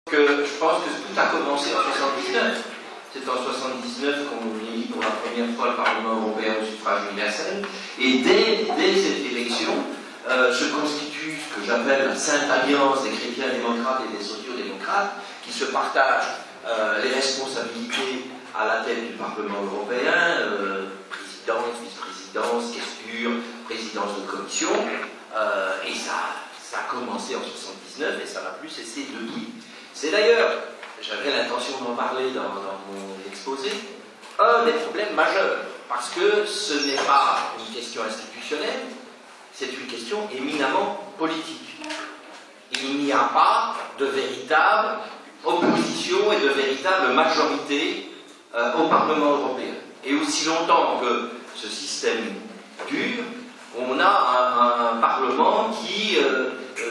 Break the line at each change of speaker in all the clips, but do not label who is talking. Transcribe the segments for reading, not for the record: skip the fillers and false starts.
Je pense que tout a commencé en 79. C'est en 79 qu'on élit pour la première fois le Parlement européen au suffrage universel. Et dès cette élection, se constitue ce que j'appelle la Sainte Alliance des chrétiens démocrates et des sociaux-démocrates, qui se partagent les responsabilités à la tête du Parlement européen, présidence, vice-présidence, questure, présidence de commission, et ça a commencé en 79 et ça n'a plus cessé depuis. C'est d'ailleurs, j'avais l'intention d'en parler dans mon exposé, un des problèmes majeurs, parce que ce n'est pas une question institutionnelle, c'est une question éminemment politique. Il n'y a pas de véritable opposition et de véritable majorité au Parlement européen. Et aussi longtemps que ce système dure, on a un Parlement qui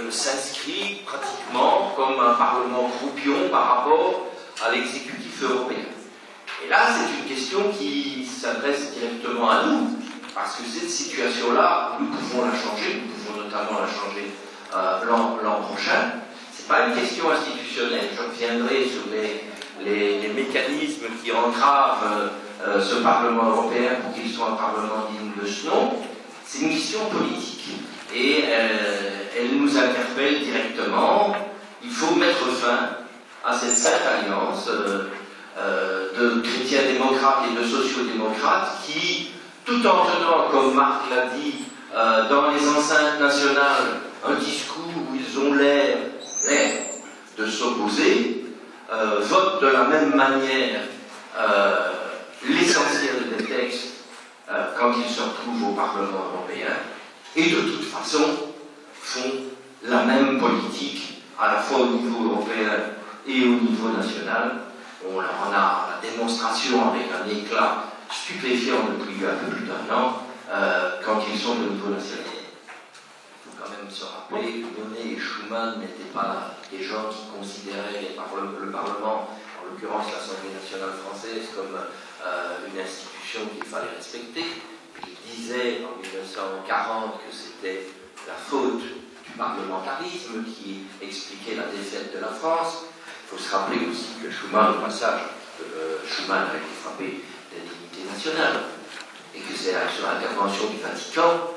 s'inscrit pratiquement comme un Parlement croupion par rapport à l'exécutif européen. Et là, c'est une question qui s'adresse directement à nous, parce que cette situation-là, nous pouvons la changer, nous pouvons notamment la changer l'an prochain. Ce n'est pas une question institutionnelle, je reviendrai sur les mécanismes qui entravent ce Parlement européen pour qu'il soit un Parlement digne de ce nom. C'est une question politique et elle nous interpelle directement. Il faut mettre fin à cette sainte alliance de chrétiens démocrates et de sociaux-démocrates qui, tout en tenant, comme Marc l'a dit, dans les enceintes nationales, un discours où ils ont l'air de s'opposer, votent de la même manière l'essentiel des textes quand ils se retrouvent au Parlement européen, et de toute façon font la même politique, à la fois au niveau européen et au niveau national. On a la démonstration avec un éclat stupéfiant depuis un peu plus d'1 an, quand ils sont au niveau national. Il faut quand même se rappeler que Monnet et Schuman n'étaient pas des gens qui considéraient le Parlement, en l'occurrence l'Assemblée nationale française, comme une institution qu'il fallait respecter. Ils disaient en 1940 que c'était la faute du parlementarisme qui expliquait la défaite de la France. Il faut se rappeler aussi que Schuman, au passage, Schuman a été frappé d'indignité nationale, et que c'est sur l'intervention du Vatican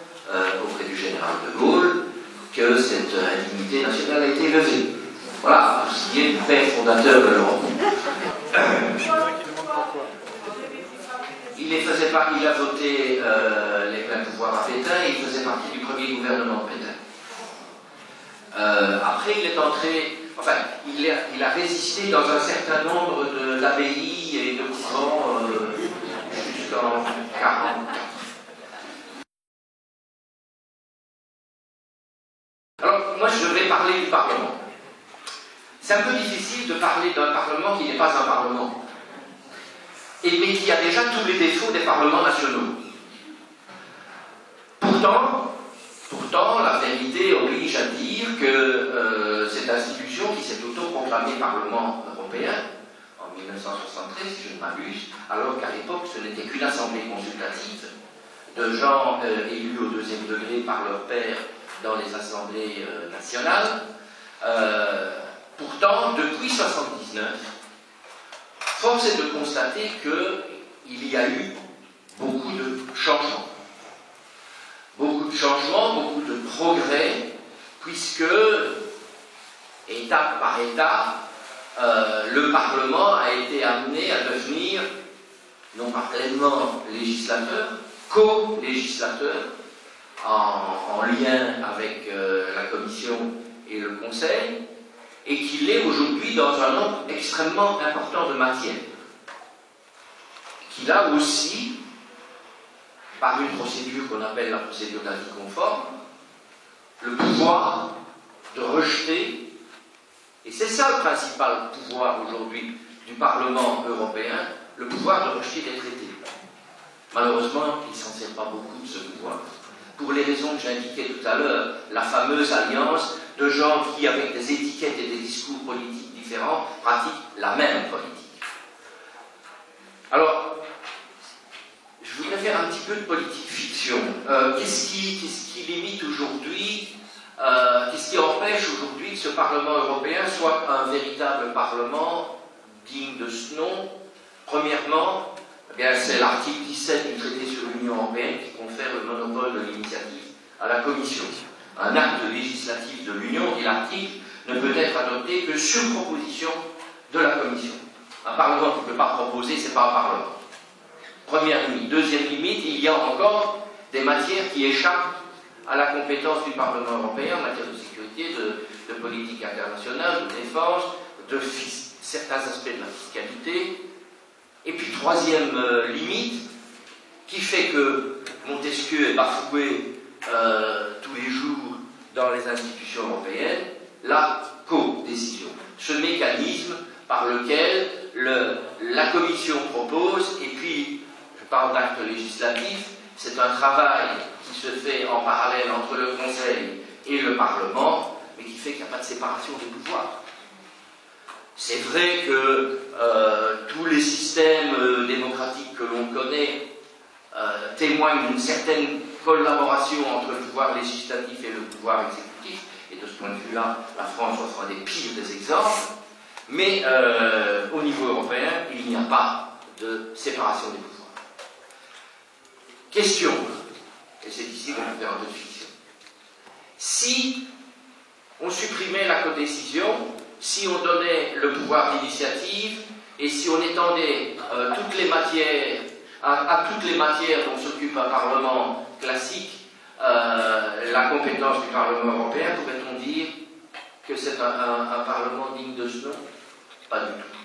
auprès du général de Gaulle que cette indignité nationale a été levée. Voilà, ce qui est le père fondateur de l'Europe. Il a voté les pleins pouvoirs à Pétain et il faisait partie du premier gouvernement de Pétain. Après, il est entré, enfin, il a résisté dans un certain nombre d'abbayes et de couvents jusqu'en 1940. Alors, moi, je vais parler du Parlement. C'est un peu difficile de parler d'un Parlement qui n'est pas un Parlement, mais qui a déjà tous les défauts des parlements nationaux. Pourtant, la vérité oblige à dire que cette institution qui s'est autoproclamée Parlement européen en 1973, si je ne m'abuse, alors qu'à l'époque ce n'était qu'une assemblée consultative de gens élus au 2e degré par leur père dans les assemblées nationales, pourtant, depuis 1979, force est de constater qu'il y a eu beaucoup de changements. Beaucoup de changements, beaucoup de progrès, puisque, étape par étape, le Parlement a été amené à devenir, non pas pleinement législateur, co-législateur, en lien avec la Commission et le Conseil, et qu'il est aujourd'hui dans un nombre extrêmement important de matières. Qu'il a aussi, par une procédure qu'on appelle la procédure d'avis conforme, le pouvoir de rejeter, et c'est ça le principal pouvoir aujourd'hui du Parlement européen, le pouvoir de rejeter les traités. Malheureusement, il ne s'en sert pas beaucoup de ce pouvoir. Pour les raisons que j'indiquais tout à l'heure, la fameuse alliance de gens qui, avec des étiquettes et des discours politiques différents, pratiquent la même politique. Alors, je voudrais faire un petit peu de politique fiction. Qu'est-ce qui limite aujourd'hui Qu'est-ce qui empêche aujourd'hui que ce Parlement européen soit un véritable Parlement digne de ce nom? Premièrement, c'est l'article 17 du traité sur l'Union européenne qui confère le monopole de l'initiative à la Commission. Un acte législatif de l'Union, dit l'article, ne peut être adopté que sur proposition de la Commission. Un Parlement qui ne peut pas proposer, ce n'est pas un Parlement. Première limite. Deuxième limite, il y a encore des matières qui échappent à la compétence du Parlement européen en matière de sécurité, de politique internationale, de défense, de certains aspects de la fiscalité. Et puis troisième limite, qui fait que Montesquieu est bafoué tous les jours dans les institutions européennes, la codécision. Ce mécanisme par lequel la Commission propose, et puis je parle d'acte législatif, c'est un travail qui se fait en parallèle entre le Conseil et le Parlement, mais qui fait qu'il n'y a pas de séparation des pouvoirs. C'est vrai que tous les systèmes démocratiques que l'on connaît témoignent d'une certaine collaboration entre le pouvoir législatif et le pouvoir exécutif, et de ce point de vue-là, la France offre un des pires des exemples, mais au niveau européen, il n'y a pas de séparation des pouvoirs. Question, et c'est ici qu'on peut faire un peu de fiction. Si on supprimait la codécision, si on donnait le pouvoir d'initiative, et si on étendait toutes les matières, à toutes les matières dont s'occupe un Parlement classique, la compétence du Parlement européen, pourrait-on dire que c'est un Parlement digne de ce nom? Pas du tout.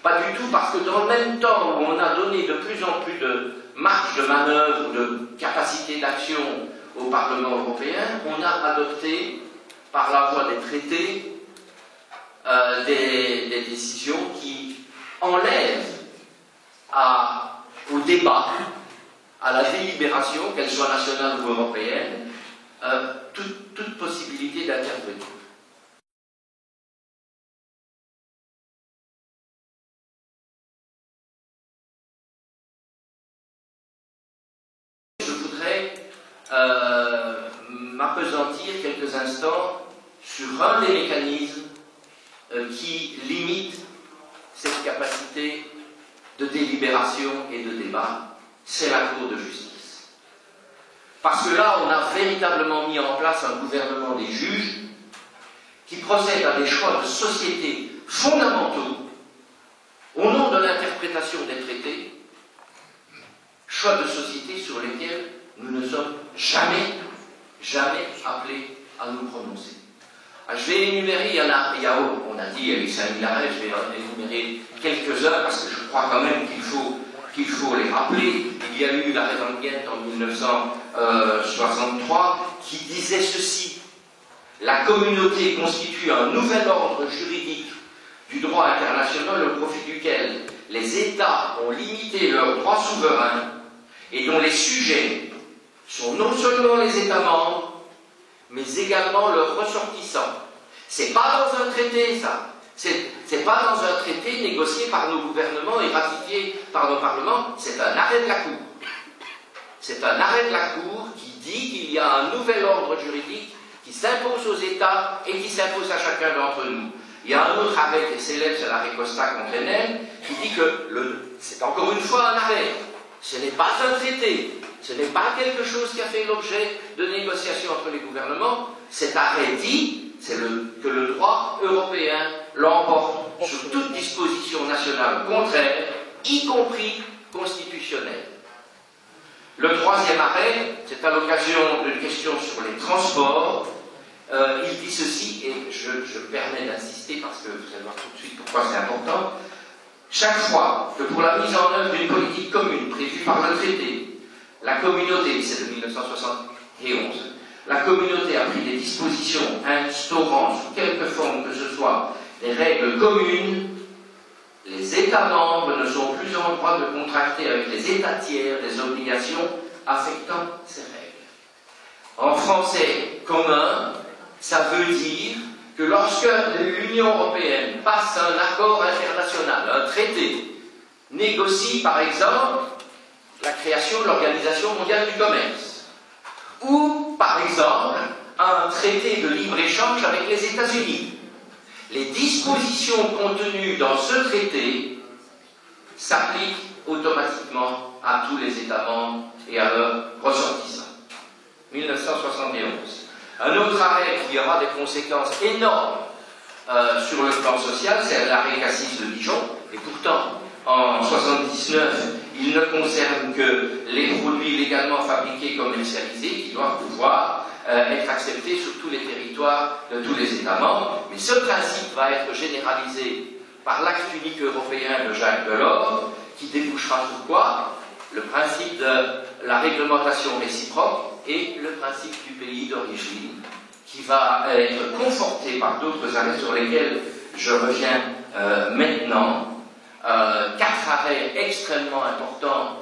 Pas du tout, parce que dans le même temps où on a donné de plus en plus de marge de manœuvre, de capacité d'action au Parlement européen, on a adopté, par la voie des traités, des décisions qui enlèvent au débat, à la délibération, qu'elle soit nationale ou européenne, toute possibilité d'intervenir. Je voudrais m'appesantir quelques instants sur un des mécanismes qui limite cette capacité de délibération et de débat, c'est la Cour de justice. Parce que là, on a véritablement mis en place un gouvernement des juges qui procède à des choix de société fondamentaux au nom de l'interprétation des traités, choix de société sur lesquels nous ne sommes jamais appelés à nous prononcer. Je vais énumérer, on a dit, il y a eu 5000 arrêts, je vais énumérer quelques-uns parce que je crois quand même qu'il faut les rappeler. Il y a eu l'arrêt d'Angent en 1963 qui disait ceci: la communauté constitue un nouvel ordre juridique du droit international au profit duquel les États ont limité leurs droits souverains et dont les sujets sont non seulement les États membres, mais également leurs ressortissants. C'est pas dans un traité, ça. C'est pas dans un traité négocié par nos gouvernements et ratifié par nos parlements, c'est un arrêt de la Cour. C'est un arrêt de la Cour qui dit qu'il y a un nouvel ordre juridique qui s'impose aux États et qui s'impose à chacun d'entre nous. Il y a un autre arrêt qui est célèbre, c'est l'arrêt Costa contre Enel, qui dit que c'est encore une fois un arrêt. Ce n'est pas un traité. Ce n'est pas quelque chose qui a fait l'objet de négociations entre les gouvernements. Cet arrêt dit que le droit européen l'emporte sur toute disposition nationale contraire, y compris constitutionnelle. Le troisième arrêt, c'est à l'occasion d'une question sur les transports. Il dit ceci, et je me permets d'insister parce que vous allez voir tout de suite pourquoi c'est important. Chaque fois que pour la mise en œuvre d'une politique commune prévue par le traité, la communauté, c'est de 1971, la communauté a pris des dispositions instaurant sous quelque forme que ce soit des règles communes, les États membres ne sont plus en droit de contracter avec les États tiers des obligations affectant ces règles. En français commun, ça veut dire que lorsque l'Union européenne passe un accord international, un traité, négocie par exemple la création de l'Organisation mondiale du commerce, ou par exemple un traité de libre-échange avec les États-Unis. Les dispositions contenues dans ce traité s'appliquent automatiquement à tous les États membres et à leurs ressortissants. 1971. Un autre arrêt qui aura des conséquences énormes sur le plan social, c'est l'arrêt Cassis de Dijon, et pourtant, en 1979, il ne concerne que les produits légalement fabriqués et commercialisés qui doivent pouvoir être acceptés sur tous les territoires de tous les États membres. Mais ce principe va être généralisé par l'acte unique européen de Jacques Delors, qui débouchera sur quoi? Le principe de la réglementation réciproque et le principe du pays d'origine, qui va être conforté par d'autres arrêts sur lesquels je reviens maintenant. 4 arrêts extrêmement importants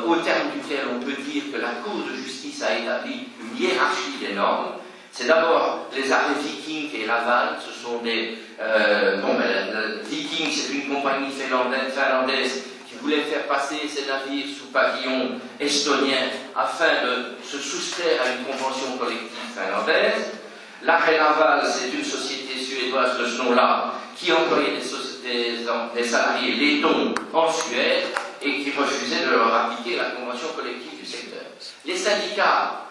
au terme duquel on peut dire que la Cour de justice a établi une hiérarchie des normes. C'est d'abord les arrêts Viking et Laval. Ce sont des... Viking, c'est une compagnie finlandaise qui voulait faire passer ses navires sous pavillon estonien afin de se soustraire à une convention collective finlandaise. L'arrêt Laval, c'est une société suédoise de ce nom-là qui employait des salariés lettons en Suède et qui refusait de leur appliquer la convention collective du secteur. Les syndicats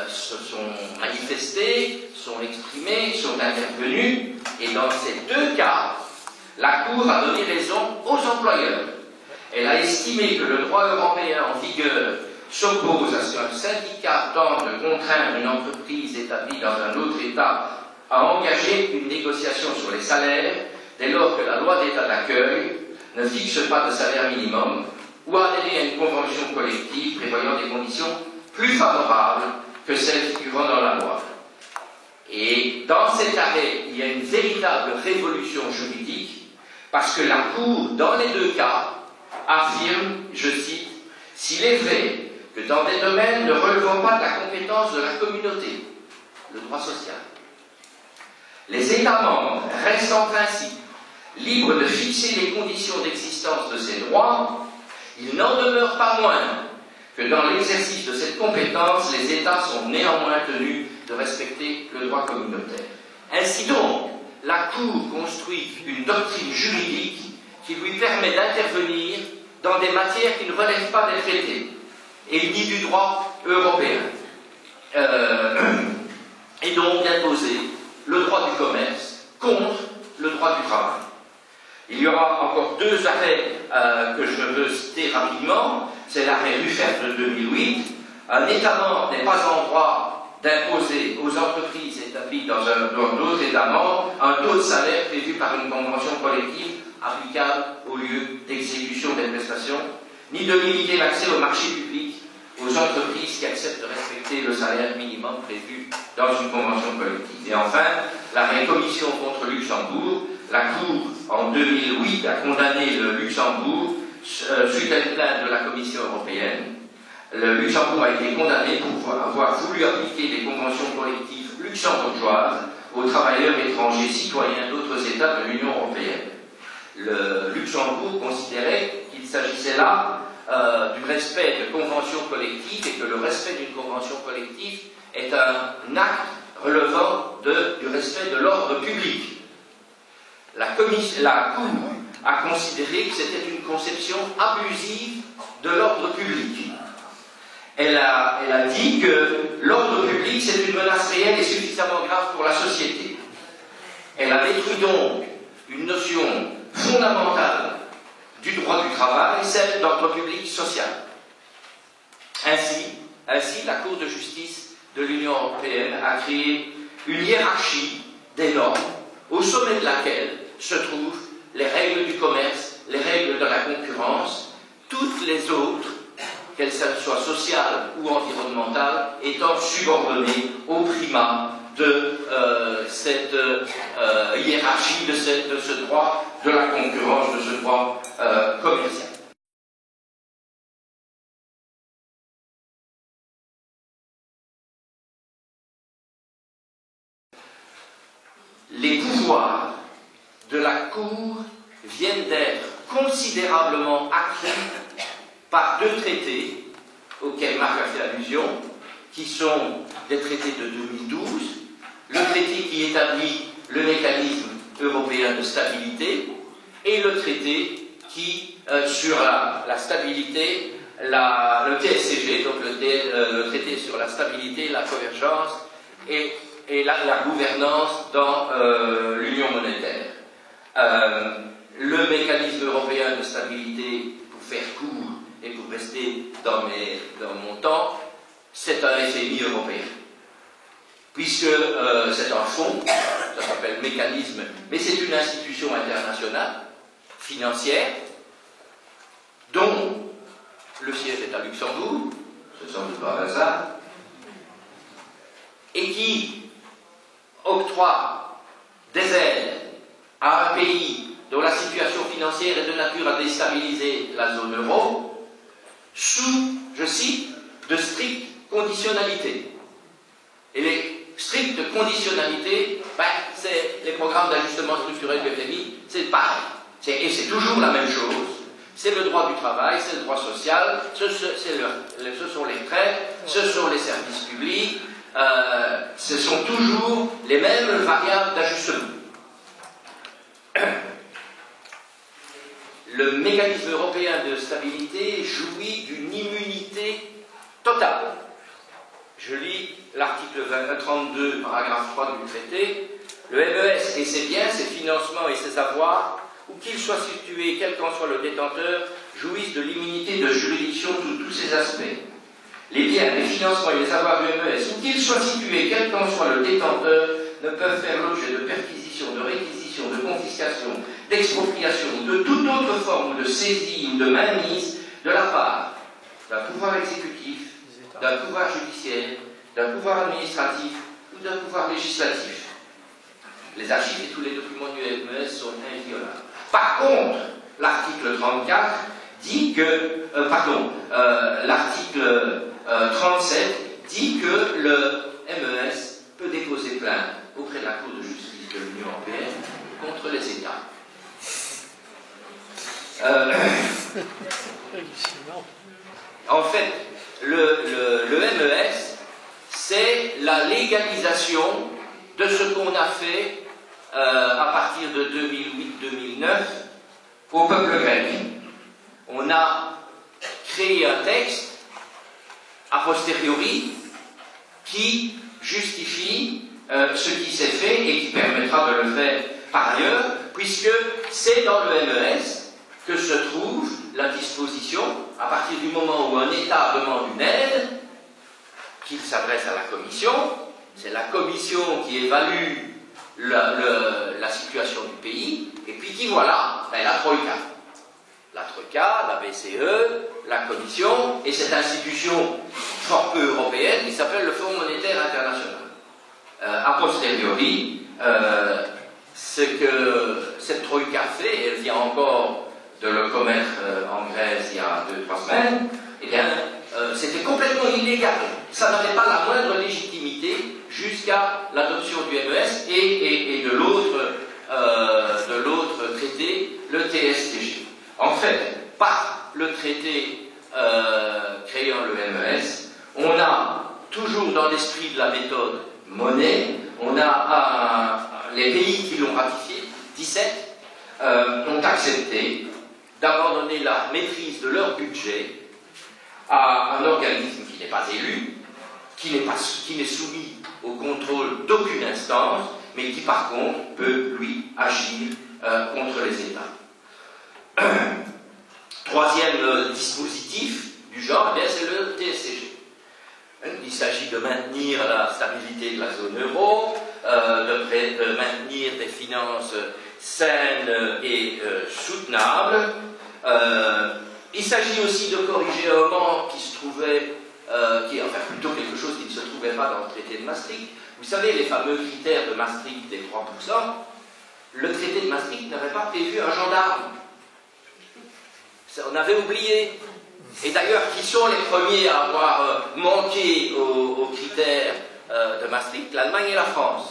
se sont manifestés, sont exprimés, sont intervenus, et dans ces 2 cas, la Cour a donné raison aux employeurs. Elle a estimé que le droit européen en vigueur s'oppose à ce qu'un syndicat tente de contraindre une entreprise établie dans un autre État à engager une négociation sur les salaires dès lors que la loi d'État d'accueil ne fixe pas de salaire minimum ou adhérer à une convention collective prévoyant des conditions plus favorables que celles figurant dans la loi. Et dans cet arrêt, il y a une véritable révolution juridique parce que la Cour, dans les 2 cas, affirme, je cite, « S'il est vrai que dans des domaines ne relevant pas de la compétence de la communauté, le droit social, les États membres restent en principe libres de fixer les conditions d'existence de ces droits, il n'en demeure pas moins que dans l'exercice de cette compétence, les États sont néanmoins tenus de respecter le droit communautaire. » Ainsi donc, la Cour construit une doctrine juridique qui lui permet d'intervenir dans des matières qui ne relèvent pas des traités et ni du droit européen. Et donc d'imposer le droit du commerce contre le droit du travail. Il y aura encore 2 arrêts que je veux citer rapidement. C'est l'arrêt Ruffert de 2008. Un État membre n'est pas en droit d'imposer aux entreprises établies dans d'autres États membres un taux de salaire prévu par une convention collective applicable au lieu d'exécution des prestations, ni de limiter l'accès au marché public aux entreprises qui acceptent de respecter le salaire minimum prévu dans une convention collective. Et enfin, l'arrêt Commission contre Luxembourg. La Cour, en 2008, a condamné le Luxembourg suite à une plainte de la Commission européenne. Le Luxembourg a été condamné pour avoir voulu appliquer des conventions collectives luxembourgeoises aux travailleurs étrangers citoyens d'autres États de l'Union européenne. Le Luxembourg considérait qu'il s'agissait là du respect de conventions collectives et que le respect d'une convention collective est un acte relevant du respect de l'ordre public. La Cour a considéré que c'était une conception abusive de l'ordre public. Elle a dit que l'ordre public c'est une menace réelle et suffisamment grave pour la société. Elle a détruit donc une notion fondamentale du droit du travail, celle d'ordre public social. Ainsi, la Cour de justice de l'Union européenne a créé une hiérarchie des normes, au sommet de laquelle se trouvent les règles du commerce, les règles de la concurrence, toutes les autres, qu'elles soient sociales ou environnementales, étant subordonnées au primat de cette hiérarchie, de ce droit de la concurrence, de ce droit commercial. Les pouvoirs de la Cour viennent d'être considérablement accrus par 2 traités auxquels Marc a fait allusion, qui sont des traités de 2012, le traité qui établit le mécanisme européen de stabilité et le traité qui, sur la stabilité, le TSCG, donc le traité sur la stabilité, la convergence et la gouvernance dans l'union monétaire. Le mécanisme européen de stabilité, pour faire court et pour rester dans mon temps, c'est un FMI européen. Puisque c'est un fonds, ça s'appelle mécanisme, mais c'est une institution internationale, financière, dont le siège est à Luxembourg, ce sont doute pas un hasard, et qui octroie des aides à un pays dont la situation financière est de nature à déstabiliser la zone euro, sous, je cite, de strictes conditionnalités. Et les strictes conditionnalités, c'est les programmes d'ajustement structurel du FMI, c'est pareil. Et c'est toujours la même chose. C'est le droit du travail, c'est le droit social, ce sont les retraites, ce sont les services publics, ce sont toujours les mêmes variables d'ajustement. Le mécanisme européen de stabilité jouit d'une immunité totale. Je lis l'article 32, paragraphe 3 du traité. Le MES et ses biens, ses financements et ses avoirs, où qu'ils soient situés, quel qu'en soit le détenteur, jouissent de l'immunité de juridiction sous tous ses aspects. Les biens, les financements et les avoirs du MES, où qu'ils soient situés, quel qu'en soit le détenteur, ne peuvent faire l'objet de perquisition, de réquisition, de confiscation, d'expropriation, de toute autre forme de saisie ou de mainmise de la part d'un pouvoir exécutif, d'un pouvoir judiciaire, d'un pouvoir administratif ou d'un pouvoir législatif. Les archives et tous les documents du MES sont inviolables. Par contre, l'article 34 dit que, l'article 37 dit que le MES peut déposer plainte auprès de la Cour de justice de l'Union européenne contre les États. En fait, le MES, c'est la légalisation de ce qu'on a fait à partir de 2008-2009 au peuple grec. On a créé un texte a posteriori qui justifie ce qui s'est fait et qui permettra de le faire par ailleurs, puisque c'est dans le MES que se trouve la disposition, à partir du moment où un État demande une aide, qu'il s'adresse à la Commission, c'est la Commission qui évalue la situation du pays, et puis qui voilà, la Troïka. La Troïka, la BCE, la Commission, et cette institution fort peu européenne qui s'appelle le Fonds monétaire international. A posteriori, ce que cette Troïka fait, elle vient encore de le commettre en Grèce il y a 2-3 semaines, eh bien, c'était complètement illégal. Ça n'avait pas la moindre légitimité jusqu'à l'adoption du MES et de l'autre traité, le TSCG. En fait, par le traité créant le MES, on a toujours dans l'esprit de la méthode monnaie, on a les pays qui l'ont ratifié, 17, ont accepté d'abandonner la maîtrise de leur budget à un organisme qui n'est pas élu, qui n'est soumis au contrôle d'aucune instance, mais qui par contre peut, lui, agir contre les États. Troisième dispositif du genre, c'est le TSCG. Il s'agit de maintenir la stabilité de la zone euro, de maintenir des finances saines et soutenables. Il s'agit aussi de corriger un manque qui se trouvait, plutôt quelque chose qui ne se trouvait pas dans le traité de Maastricht. Vous savez, les fameux critères de Maastricht des 3%, le traité de Maastricht n'avait pas prévu un gendarme. On avait oublié. Et d'ailleurs, qui sont les premiers à avoir manqué aux critères de Maastricht? L'Allemagne et la France.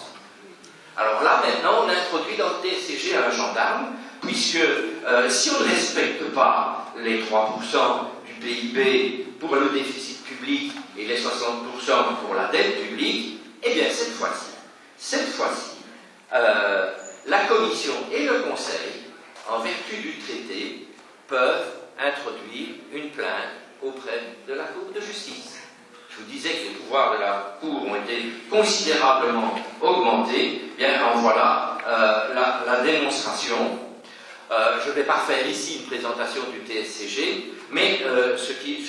Alors là, maintenant, on a introduit dans le TSCG un gendarme, puisque si on ne respecte pas les 3% du PIB pour le déficit public et les 60% pour la dette publique, eh bien cette fois-ci, la Commission et le Conseil, en vertu du traité, peuvent introduire une plainte auprès de la Cour de justice. Je vous disais que les pouvoirs de la Cour ont été considérablement augmentés. Bien, en voilà la démonstration. Je ne vais pas faire ici une présentation du TSCG, mais ce que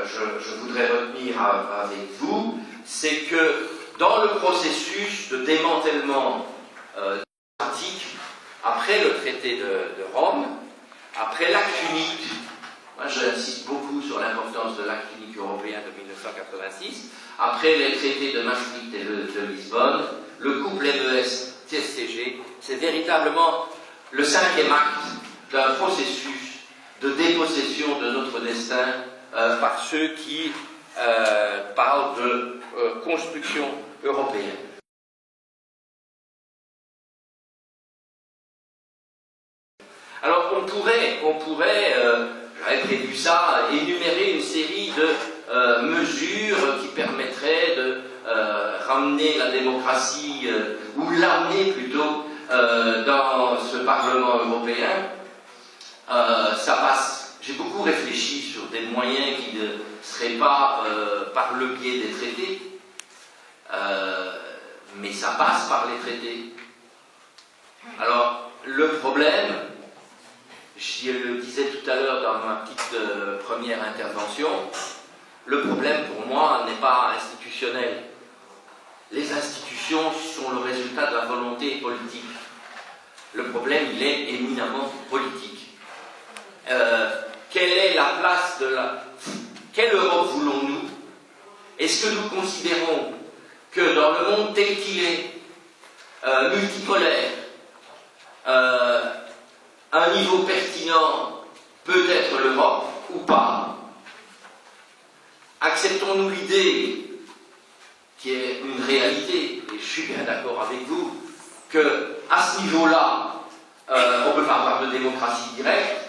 je voudrais retenir avec vous, c'est que dans le processus de démantèlement pratique, après le traité de Rome, après l'acte unique, moi j'insiste beaucoup sur l'importance de l'acte unique européen de 1986, après les traités de Maastricht et de Lisbonne, le couple MES-TSCG, c'est véritablement le 5e acte d'un processus de dépossession de notre destin par ceux qui parlent de construction européenne. Alors on pourrait j'avais prévu ça, énumérer une série de mesures qui permettraient de ramener la démocratie, ou l'amener plutôt, dans ce Parlement européen. Ça passe. J'ai beaucoup réfléchi sur des moyens qui ne seraient pas par le biais des traités, mais ça passe par les traités. Alors, le problème, je le disais tout à l'heure dans ma petite première intervention, le problème pour moi n'est pas institutionnel. Les institutions sont le résultat de la volonté politique. Le problème, il est éminemment politique. Quelle est la place de la... Quelle Europe voulons-nous? Est-ce que nous considérons que dans le monde tel qu'il est, multipolaire, un niveau pertinent peut être l'Europe ou pas? Acceptons-nous l'idée, qui est une réalité, et je suis bien d'accord avec vous, qu'à ce niveau-là, on ne peut pas avoir de démocratie directe,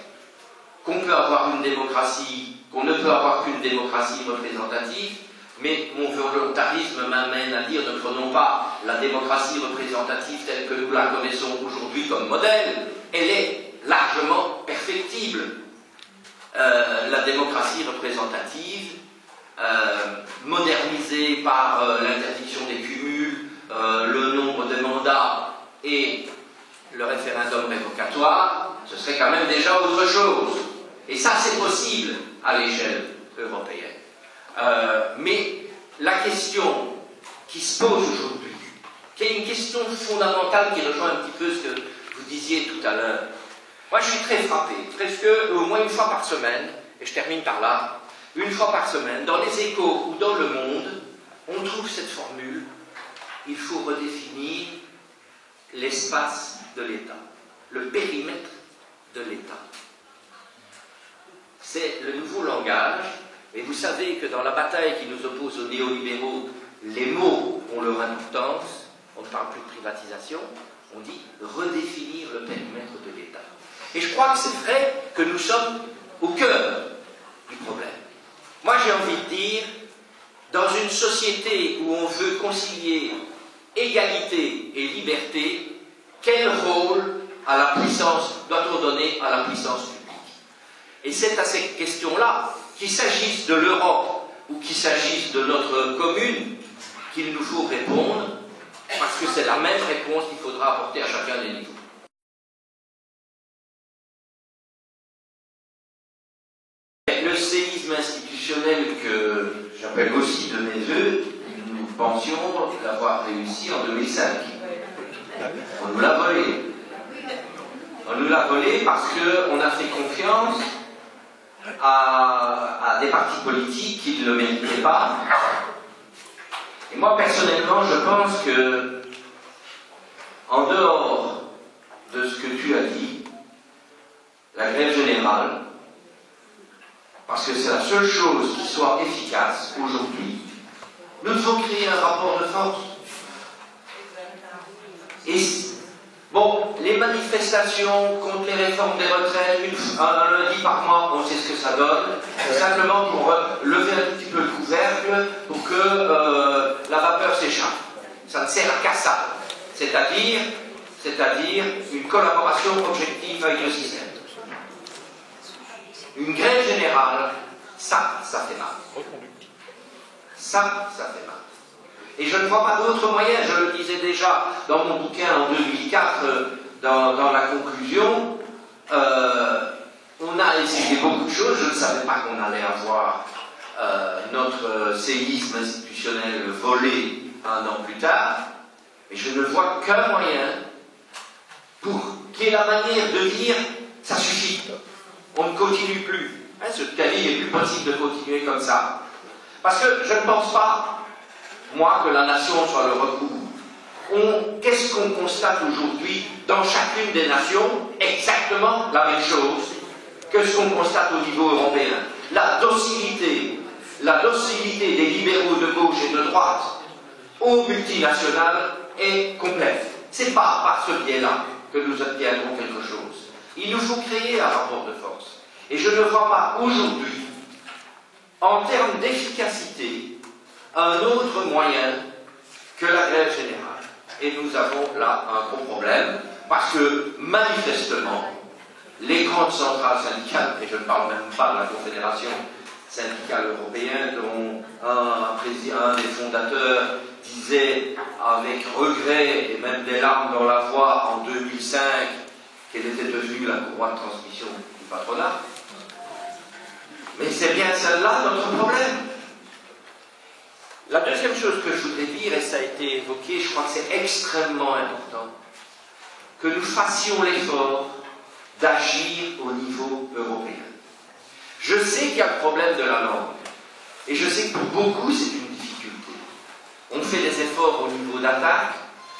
qu'on peut avoir une démocratie, qu'on ne peut avoir qu'une démocratie représentative, mais mon volontarisme m'amène à dire ne prenons pas la démocratie représentative telle que nous la connaissons aujourd'hui comme modèle, elle est largement perfectible. La démocratie représentative, modernisée par l'interdiction des cumuls, le nombre de mandats et le référendum révocatoire, ce serait quand même déjà autre chose. Et ça, c'est possible à l'échelle européenne. Mais la question qui se pose aujourd'hui, qui est une question fondamentale qui rejoint un petit peu ce que vous disiez tout à l'heure, moi je suis très frappé, presque au moins une fois par semaine, et je termine par là, une fois par semaine, dans les Échos ou dans Le Monde, on trouve cette formule, il faut redéfinir l'espace de l'État, le périmètre de l'État. C'est le nouveau langage, et vous savez que dans la bataille qui nous oppose aux néolibéraux, les mots ont leur importance, on ne parle plus de privatisation, on dit redéfinir le périmètre de l'État. Et je crois que c'est vrai que nous sommes au cœur du problème. Moi j'ai envie de dire, dans une société où on veut concilier égalité et liberté, quel rôle à la puissance doit-on donner à la puissance publique? Et c'est à ces questions-là, qu'il s'agisse de l'Europe ou qu'il s'agisse de notre commune, qu'il nous faut répondre, parce que c'est la même réponse qu'il faudra apporter à chacun des niveaux. Le séisme institutionnel que j'appelle aussi de mes voeux, nous pensions l'avoir réussi en 2005. On nous l'a volé. On nous l'a volé parce qu'on a fait confiance à des partis politiques qui ne le méritaient pas. Et moi, personnellement, je pense que, en dehors de ce que tu as dit, la grève générale, parce que c'est la seule chose qui soit efficace aujourd'hui, nous devons créer un rapport de force. Et bon, Bon, les manifestations contre les réformes des retraites, un lundi par mois, on sait ce que ça donne. Simplement pour lever un petit peu le couvercle pour que la vapeur s'échappe. Ça ne sert qu'à ça. C'est-à-dire une collaboration objective avec le système. Une grève générale, ça fait mal. Ça fait mal. Et je ne vois pas d'autres moyens, je le disais déjà dans mon bouquin en 2004, dans la conclusion, on a essayé beaucoup de choses, je ne savais pas qu'on allait avoir notre séisme institutionnel volé 1 an plus tard, mais je ne vois qu'un moyen pour qu'il y ait la manière de dire ça suffit, on ne continue plus. Ce Cali, il n'est plus possible de continuer comme ça. Parce que je ne pense pas, moi, que la nation soit le recours. Qu'est-ce qu'on constate aujourd'hui dans chacune des nations? Exactement la même chose que ce qu'on constate au niveau européen. La docilité des libéraux de gauche et de droite aux multinationales est complète. C'est pas par ce biais-là que nous obtiendrons quelque chose. Il nous faut créer un rapport de force. Et je ne vois pas aujourd'hui, en termes d'efficacité, un autre moyen que la grève générale. Et nous avons là un gros problème, parce que manifestement, les grandes centrales syndicales, et je ne parle même pas de la Confédération syndicale européenne, dont un des fondateurs disait avec regret et même des larmes dans la voix en 2005 qu'elle était devenue la courroie de transmission du patronat. Mais c'est bien celle-là notre problème. La deuxième chose que je voudrais dire, et ça a été évoqué, je crois que c'est extrêmement important, que nous fassions l'effort d'agir au niveau européen. Je sais qu'il y a le problème de la langue, et je sais que pour beaucoup c'est une difficulté. On fait des efforts au niveau d'attaque,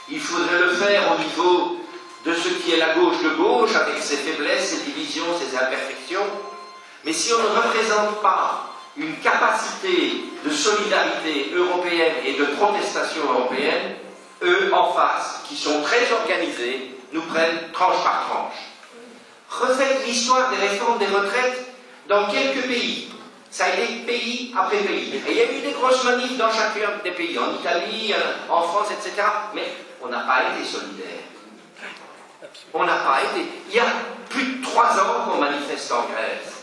il faudrait le faire au niveau de ce qui est la gauche de gauche, avec ses faiblesses, ses divisions, ses imperfections, mais si on ne représente pas une capacité de solidarité européenne et de protestation européenne, eux en face, qui sont très organisés, nous prennent tranche par tranche. Refaites l'histoire des réformes des retraites dans quelques pays. Ça a été pays après pays. Et il y a eu des grosses manifs dans chacun des pays, en Italie, en France, etc. Mais on n'a pas été solidaires. On n'a pas été. Il y a plus de 3 ans qu'on manifeste en Grèce.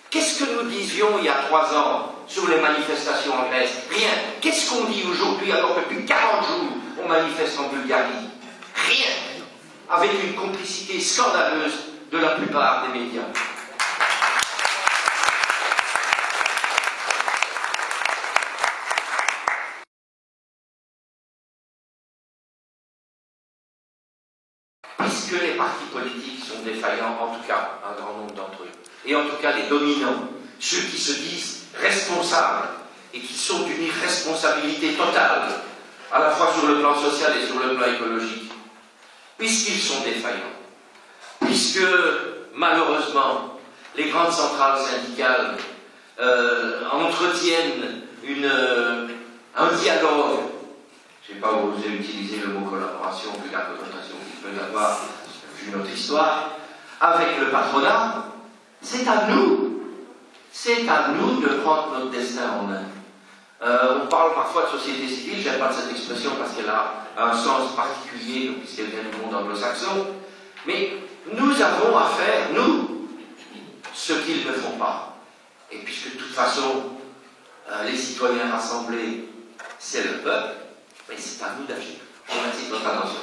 Qu'est-ce que nous disions il y a 3 ans sur les manifestations en Grèce? Rien. Qu'est-ce qu'on dit aujourd'hui alors que depuis 40 jours on manifeste en Bulgarie? Rien. Avec une complicité scandaleuse de la plupart des médias. Puisque les partis politiques sont défaillants, en tout cas un grand nombre d'entre eux, et en tout cas les dominants, ceux qui se disent responsables et qui sont d'une irresponsabilité totale, à la fois sur le plan social et sur le plan écologique, puisqu'ils sont défaillants, puisque malheureusement les grandes centrales syndicales entretiennent un dialogue, je n'ai pas osé utiliser le mot collaboration, vu la connotation qu'il peut y avoir, vu notre histoire, avec le patronat, c'est à nous de prendre notre destin en main. On parle parfois de société civile, je n'aime pas cette expression parce qu'elle a un sens particulier, puisqu'elle vient du monde anglo-saxon, mais nous avons à faire, nous, ce qu'ils ne font pas. Et puisque de toute façon, les citoyens rassemblés, c'est le peuple, mais c'est à nous d'agir. Je vous remercie de votre attention.